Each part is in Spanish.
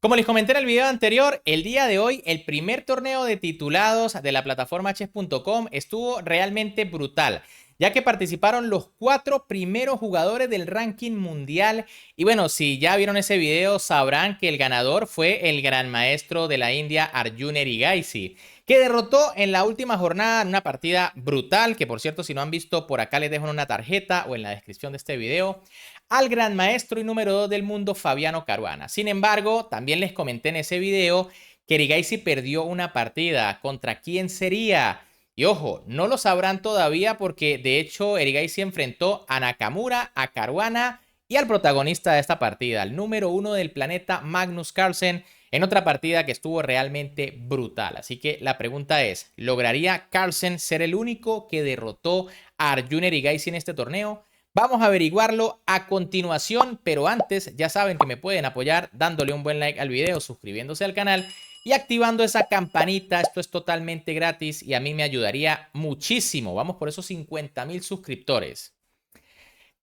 Como les comenté en el video anterior, el día de hoy el primer torneo de titulados de la plataforma chess.com estuvo realmente brutal, ya que participaron los 4 primeros jugadores del ranking mundial. Y bueno, si ya vieron ese video sabrán que el ganador fue el gran maestro de la India, Arjun Erigaisi, que derrotó en la última jornada en una partida brutal, que por cierto, si no han visto, por acá les dejo en una tarjeta o en la descripción de este video, al gran maestro y número 2 del mundo, Fabiano Caruana. Sin embargo, también les comenté en ese video que Erigaisi perdió una partida. ¿Contra quién sería? Y ojo, no lo sabrán todavía porque de hecho Erigaisi enfrentó a Nakamura, a Caruana y al protagonista de esta partida, el número 1 del planeta, Magnus Carlsen, en otra partida que estuvo realmente brutal. Así que la pregunta es, ¿lograría Carlsen ser el único que derrotó a Arjun Erigaisi en este torneo? Vamos a averiguarlo a continuación, pero antes ya saben que me pueden apoyar dándole un buen like al video, suscribiéndose al canal y activando esa campanita. Esto es totalmente gratis y a mí me ayudaría muchísimo. Vamos por esos 50,000 suscriptores.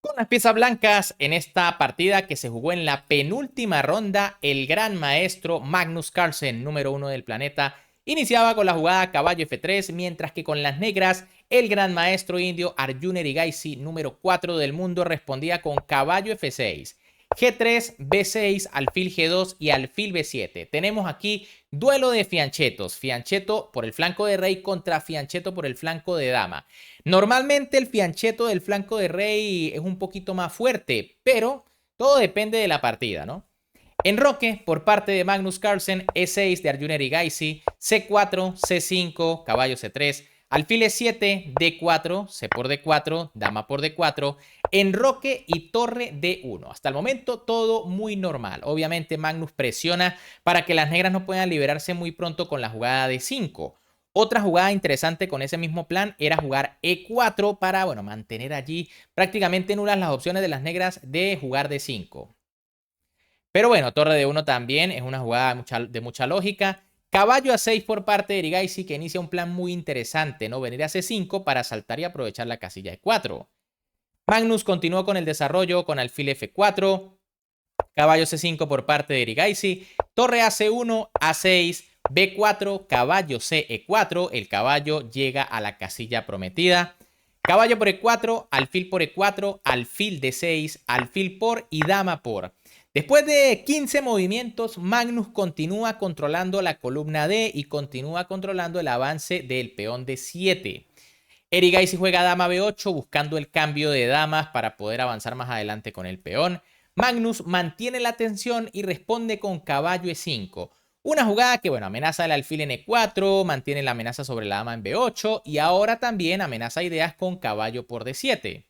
Con las piezas blancas en esta partida que se jugó en la penúltima ronda, el gran maestro Magnus Carlsen, número 1 del planeta, iniciaba con la jugada caballo F3, mientras que con las negras, el gran maestro indio Arjun Erigaisi, número 4 del mundo, respondía con caballo F6, G3, B6, alfil G2 y alfil B7. Tenemos aquí duelo de fianchetos. Fianchetto por el flanco de rey contra fianchetto por el flanco de dama. Normalmente el fianchetto del flanco de rey es un poquito más fuerte, pero todo depende de la partida, ¿no? Enroque por parte de Magnus Carlsen, E6 de Arjun Erigaisi, C4, C5, caballo C3, alfil E7, D4, C por D4, dama por D4, enroque y torre D1. Hasta el momento todo muy normal. Obviamente Magnus presiona para que las negras no puedan liberarse muy pronto con la jugada D5. Otra jugada interesante con ese mismo plan era jugar E4 para, bueno, mantener allí prácticamente nulas las opciones de las negras de jugar D5. Pero bueno, torre de 1 también es una jugada de mucha lógica. Caballo a 6 por parte de Erigaisi, que inicia un plan muy interesante, ¿no? Venir a C5 para saltar y aprovechar la casilla E4. Magnus continuó con el desarrollo con alfil F4, caballo C5 por parte de Erigaisi, torre AC1, A6, B4, caballo CE4, el caballo llega a la casilla prometida. Caballo por E4, alfil por E4, alfil D6, alfil por y dama por. Después de 15 movimientos, Magnus continúa controlando la columna D y continúa controlando el avance del peón D7. Erigaisi juega dama B8 buscando el cambio de damas para poder avanzar más adelante con el peón. Magnus mantiene la tensión y responde con caballo E5. Una jugada que, bueno, amenaza el alfil en E4, mantiene la amenaza sobre la dama en B8 y ahora también amenaza ideas con caballo por D7.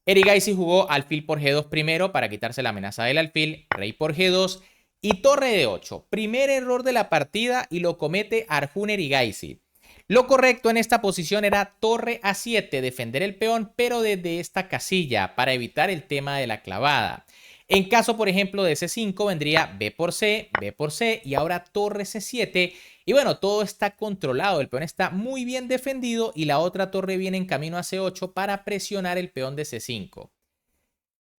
Erigaisi jugó alfil por G2 primero para quitarse la amenaza del alfil, rey por G2 y torre D8. Primer error de la partida y lo comete Arjun Erigaisi. Lo correcto en esta posición era torre A7, defender el peón, pero desde esta casilla para evitar el tema de la clavada. En caso, por ejemplo, de C5 vendría B por C y ahora torre C7. Y bueno, todo está controlado, el peón está muy bien defendido y la otra torre viene en camino a C8 para presionar el peón de C5.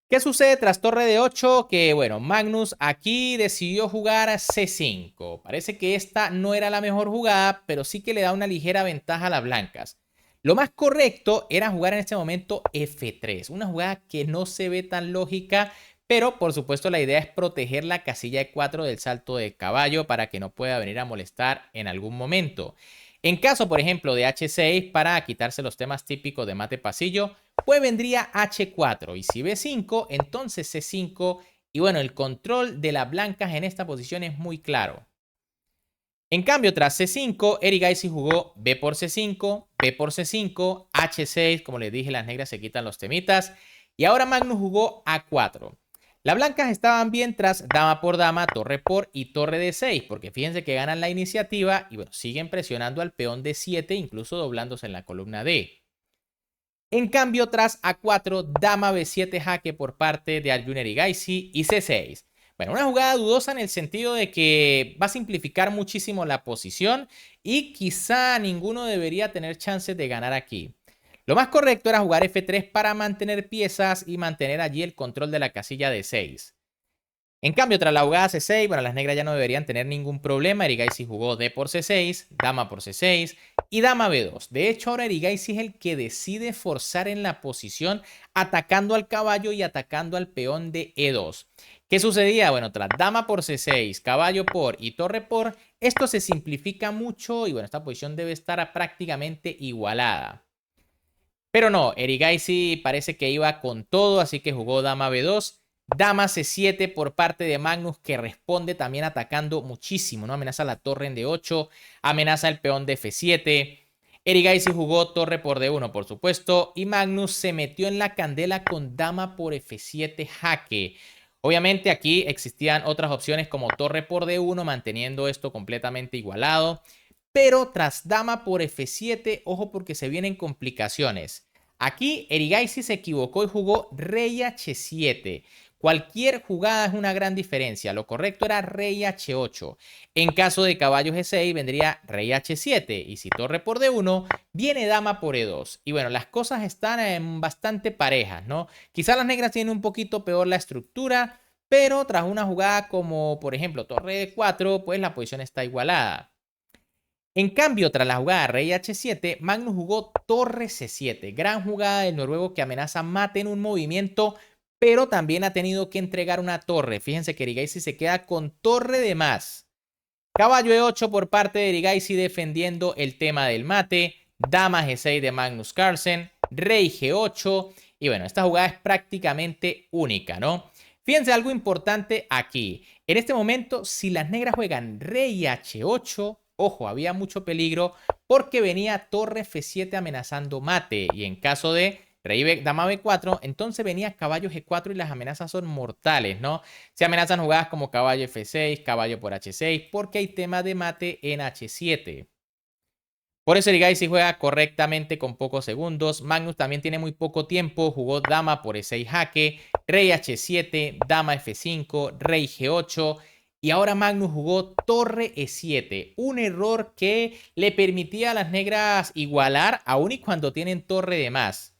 ¿Qué sucede tras torre de 8? Que bueno, Magnus aquí decidió jugar a C5. Parece que esta no era la mejor jugada, pero sí que le da una ligera ventaja a las blancas. Lo más correcto era jugar en este momento F3, una jugada que no se ve tan lógica, pero por supuesto la idea es proteger la casilla E4 del salto de caballo para que no pueda venir a molestar en algún momento. En caso, por ejemplo, de H6 para quitarse los temas típicos de mate pasillo, pues vendría H4 y si B5, entonces C5 y bueno, el control de las blancas en esta posición es muy claro. En cambio, tras C5, Erigaisi jugó B por C5, B por C5, H6, como les dije, las negras se quitan los temitas y ahora Magnus jugó A4. Las blancas estaban bien tras dama por dama, torre por y torre D6, porque fíjense que ganan la iniciativa y bueno, siguen presionando al peón D7, incluso doblándose en la columna D. En cambio, tras A4, dama B7 jaque por parte de Arjun Erigaisi y C6. Bueno, una jugada dudosa en el sentido de que va a simplificar muchísimo la posición y quizá ninguno debería tener chances de ganar aquí. Lo más correcto era jugar F3 para mantener piezas y mantener allí el control de la casilla D6. En cambio, tras la jugada C6, bueno, las negras ya no deberían tener ningún problema. Erigaisi jugó D por C6, dama por C6 y dama B2. De hecho, ahora Erigaisi es el que decide forzar en la posición, atacando al caballo y atacando al peón de E2. ¿Qué sucedía? Bueno, tras dama por C6, caballo por y torre por, esto se simplifica mucho y bueno, esta posición debe estar prácticamente igualada. Pero no, Erigaisi parece que iba con todo, así que jugó dama B2. Dama C7 por parte de Magnus, que responde también atacando muchísimo, ¿no? Amenaza la torre en D8, amenaza el peón de F7. Erigaisi jugó torre por D1, por supuesto, y Magnus se metió en la candela con dama por F7 jaque. Obviamente aquí existían otras opciones como torre por D1, manteniendo esto completamente igualado. Pero tras dama por F7, ojo porque se vienen complicaciones. Aquí Erigaisi se equivocó y jugó rey H7. Cualquier jugada es una gran diferencia. Lo correcto era rey H8. En caso de caballo G6 vendría rey H7. Y si torre por D1, viene dama por E2. Y bueno, las cosas están bastante parejas, ¿no? Quizás las negras tienen un poquito peor la estructura, pero tras una jugada como, por ejemplo, torre D4, pues la posición está igualada. En cambio, tras la jugada rey H7, Magnus jugó torre C7. Gran jugada del noruego que amenaza mate en un movimiento, pero también ha tenido que entregar una torre. Fíjense que Erigaisi se queda con torre de más. Caballo E8 por parte de Erigaisi defendiendo el tema del mate. Dama G6 de Magnus Carlsen. Rey G8. Y bueno, esta jugada es prácticamente única, ¿no? Fíjense algo importante aquí. En este momento, si las negras juegan rey H8, ojo, había mucho peligro porque venía torre F7 amenazando mate. Y en caso de rey dama B4, entonces venía caballo G4 y las amenazas son mortales, ¿no? Se amenazan jugadas como caballo F6, caballo por H6, porque hay tema de mate en H7. Por eso Erigaisi juega correctamente con pocos segundos. Magnus también tiene muy poco tiempo. Jugó dama por E6 jaque, rey H7, dama F5, rey G8. Y ahora Magnus jugó torre E7. Un error que le permitía a las negras igualar aún y cuando tienen torre de más.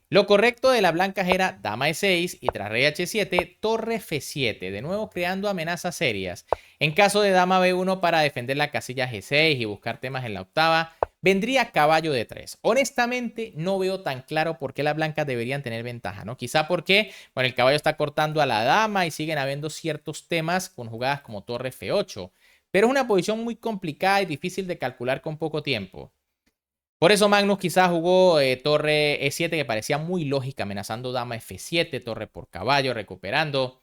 Lo correcto de las blancas era dama E6 y tras rey H7, torre F7, de nuevo creando amenazas serias. En caso de dama B1 para defender la casilla G6 y buscar temas en la octava, vendría caballo D3. Honestamente, no veo tan claro por qué las blancas deberían tener ventaja, ¿no? Quizá porque, bueno, el caballo está cortando a la dama y siguen habiendo ciertos temas con jugadas como torre F8. Pero es una posición muy complicada y difícil de calcular con poco tiempo. Por eso Magnus quizás jugó torre E7 que parecía muy lógica, amenazando dama F7, torre por caballo, recuperando.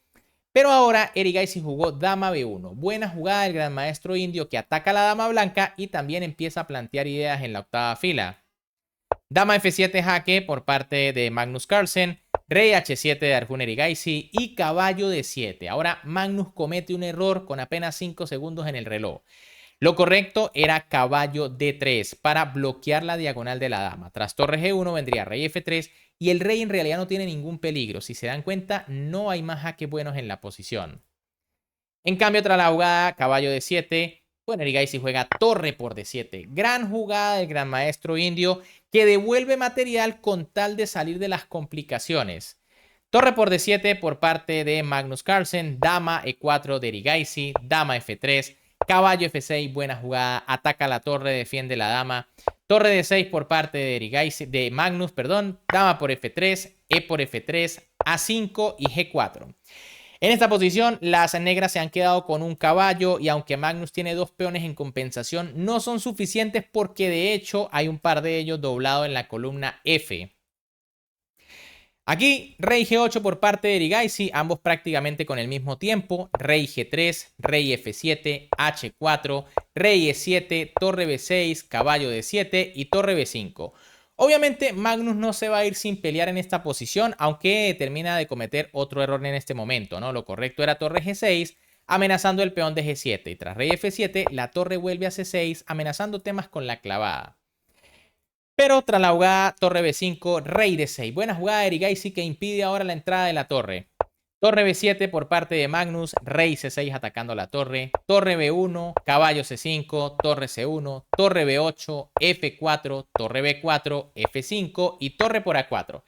Pero ahora Erigaisi jugó dama B1. Buena jugada del gran maestro indio que ataca a la dama blanca y también empieza a plantear ideas en la octava fila. Dama F7 jaque por parte de Magnus Carlsen. Rey H7 de Arjun Erigaisi y caballo D7. Ahora Magnus comete un error con apenas 5 segundos en el reloj. Lo correcto era caballo D3 para bloquear la diagonal de la dama. Tras torre G1 vendría rey F3 y el rey en realidad no tiene ningún peligro. Si se dan cuenta, no hay más jaques buenos en la posición. En cambio, tras la jugada caballo D7, bueno, Erigaisi juega torre por D7. Gran jugada del gran maestro indio que devuelve material con tal de salir de las complicaciones. Torre por D7 por parte de Magnus Carlsen, dama E4 de Erigaisi, dama F3, caballo F6, buena jugada, ataca la torre, defiende la dama. Torre D6 por parte de Erigaisi, de Magnus, perdón, dama por F3, E por F3, A5 y G4. En esta posición, las negras se han quedado con un caballo y aunque Magnus tiene dos peones en compensación, no son suficientes porque de hecho hay un par de ellos doblados en la columna F. Aquí, rey G8 por parte de Erigaisi, ambos prácticamente con el mismo tiempo. Rey G3, rey F7, H4, rey E7, torre B6, caballo D7 y torre B5. Obviamente Magnus no se va a ir sin pelear en esta posición, aunque termina de cometer otro error en este momento, ¿no? Lo correcto era torre G6, amenazando el peón de G7. Y tras rey F7, la torre vuelve a C6, amenazando temas con la clavada. Pero tras la jugada torre B5, rey D6. Buena jugada de Erigaisi que impide ahora la entrada de la torre. Torre B7 por parte de Magnus, rey C6 atacando la torre, torre B1, caballo C5, torre C1, torre B8, F4, torre B4, F5 y torre por A4.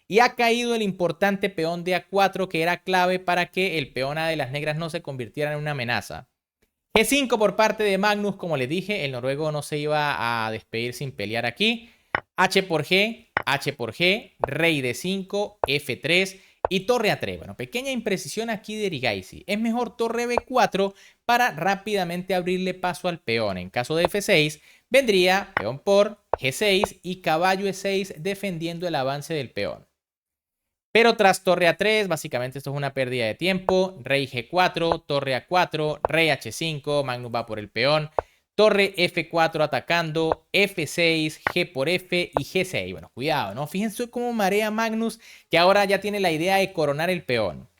y ha caído el importante peón de A4 que era clave para que el peón A de las negras no se convirtiera en una amenaza. G5 por parte de Magnus, como les dije, el noruego no se iba a despedir sin pelear aquí. H por G, rey D5, F3 y torre A3. Bueno, pequeña imprecisión aquí de Erigaisi. Es mejor torre B4 para rápidamente abrirle paso al peón. En caso de F6, vendría peón por G6 y caballo E6 defendiendo el avance del peón. Pero tras torre A3, básicamente esto es una pérdida de tiempo. Rey G4, torre A4, rey H5, Magnus va por el peón. Torre F4 atacando, F6, G por F y G6. Bueno, cuidado, ¿no? Fíjense cómo marea Magnus, que ahora ya tiene la idea de coronar el peón.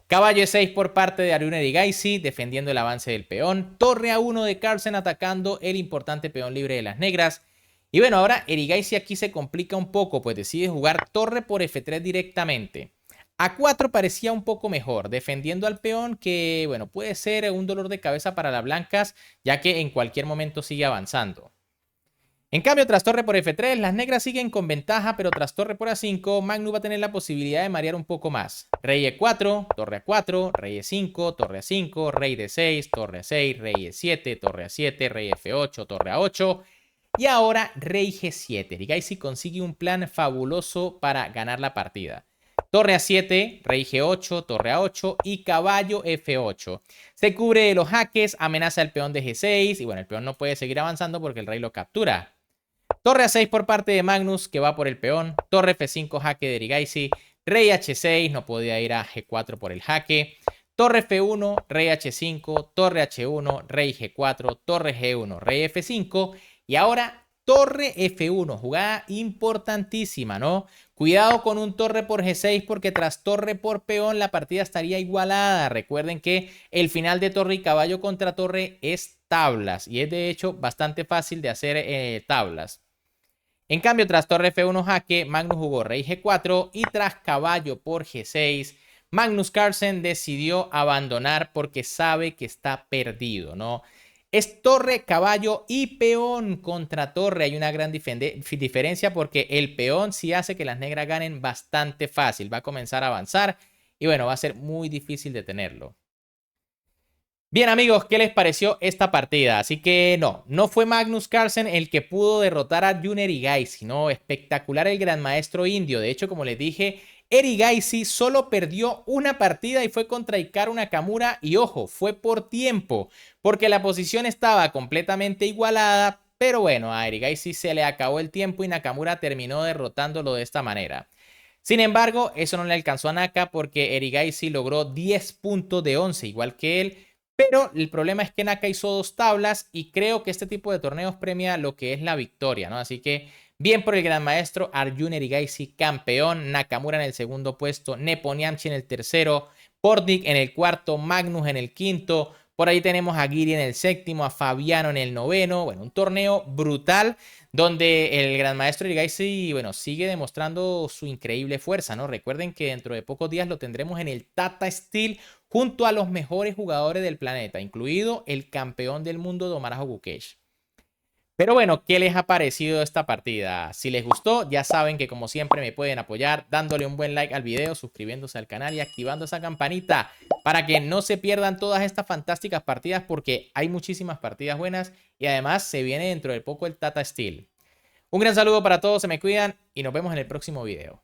Caballo E6 por parte de Arjun Erigaisi, defendiendo el avance del peón. Torre A1 de Carlsen atacando el importante peón libre de las negras. Y bueno, ahora Erigaisi aquí se complica un poco, pues decide jugar torre por F3 directamente. A4 parecía un poco mejor, defendiendo al peón que, bueno, puede ser un dolor de cabeza para las blancas, ya que en cualquier momento sigue avanzando. En cambio, tras torre por F3, las negras siguen con ventaja, pero tras torre por A5, Magnus va a tener la posibilidad de marear un poco más. Rey E4, torre A4, rey E5, torre A5, rey D6, torre A6, rey E7, torre A7, rey F8, torre A8... Y ahora rey G7. Erigaisi consigue un plan fabuloso para ganar la partida. Torre A7, rey G8, torre A8 y caballo F8. Se cubre de los jaques, amenaza el peón de G6 y bueno, el peón no puede seguir avanzando porque el rey lo captura. Torre A6 por parte de Magnus, que va por el peón. Torre F5, jaque de Erigaisi. Rey H6, no podía ir a G4 por el jaque. Torre F1, rey H5, torre H1, rey G4, torre G1, rey F5 y ahora torre F1, jugada importantísima, ¿no? Cuidado con un torre por G6 porque tras torre por peón la partida estaría igualada. Recuerden que el final de torre y caballo contra torre es tablas y es de hecho bastante fácil de hacer tablas. En cambio, tras torre F1 jaque, Magnus jugó rey G4 y tras caballo por G6, Magnus Carlsen decidió abandonar porque sabe que está perdido, ¿no? Es torre, caballo y peón contra torre. Hay una gran diferencia porque el peón sí hace que las negras ganen bastante fácil. Va a comenzar a avanzar y bueno, va a ser muy difícil detenerlo. Bien amigos, ¿qué les pareció esta partida? Así que no fue Magnus Carlsen el que pudo derrotar a Arjun Erigaisi, sino espectacular el gran maestro indio. De hecho, como les dije, Erigaisi solo perdió una partida y fue contra Hikaru Nakamura y ojo, fue por tiempo, porque la posición estaba completamente igualada, pero bueno, a Erigaisi se le acabó el tiempo y Nakamura terminó derrotándolo de esta manera. Sin embargo, eso no le alcanzó a Naka porque Erigaisi logró 10 puntos de 11, igual que él. Pero el problema es que Naka hizo 2 tablas y creo que este tipo de torneos premia lo que es la victoria, ¿no? Así que bien por el gran maestro Arjun Erigaisi, campeón, Nakamura en el segundo puesto, Nepomniachtchi en el tercero, Portnik en el cuarto, Magnus en el quinto, por ahí tenemos a Giri en el séptimo, a Fabiano en el noveno, bueno, un torneo brutal donde el gran maestro Erigaisi, bueno, sigue demostrando su increíble fuerza, ¿no? Recuerden que dentro de pocos días lo tendremos en el Tata Steel junto a los mejores jugadores del planeta, incluido el campeón del mundo Domarajo Gukesh. Pero bueno, ¿qué les ha parecido esta partida? Si les gustó, ya saben que como siempre me pueden apoyar dándole un buen like al video, suscribiéndose al canal y activando esa campanita para que no se pierdan todas estas fantásticas partidas porque hay muchísimas partidas buenas y además se viene dentro de poco el Tata Steel. Un gran saludo para todos, se me cuidan y nos vemos en el próximo video.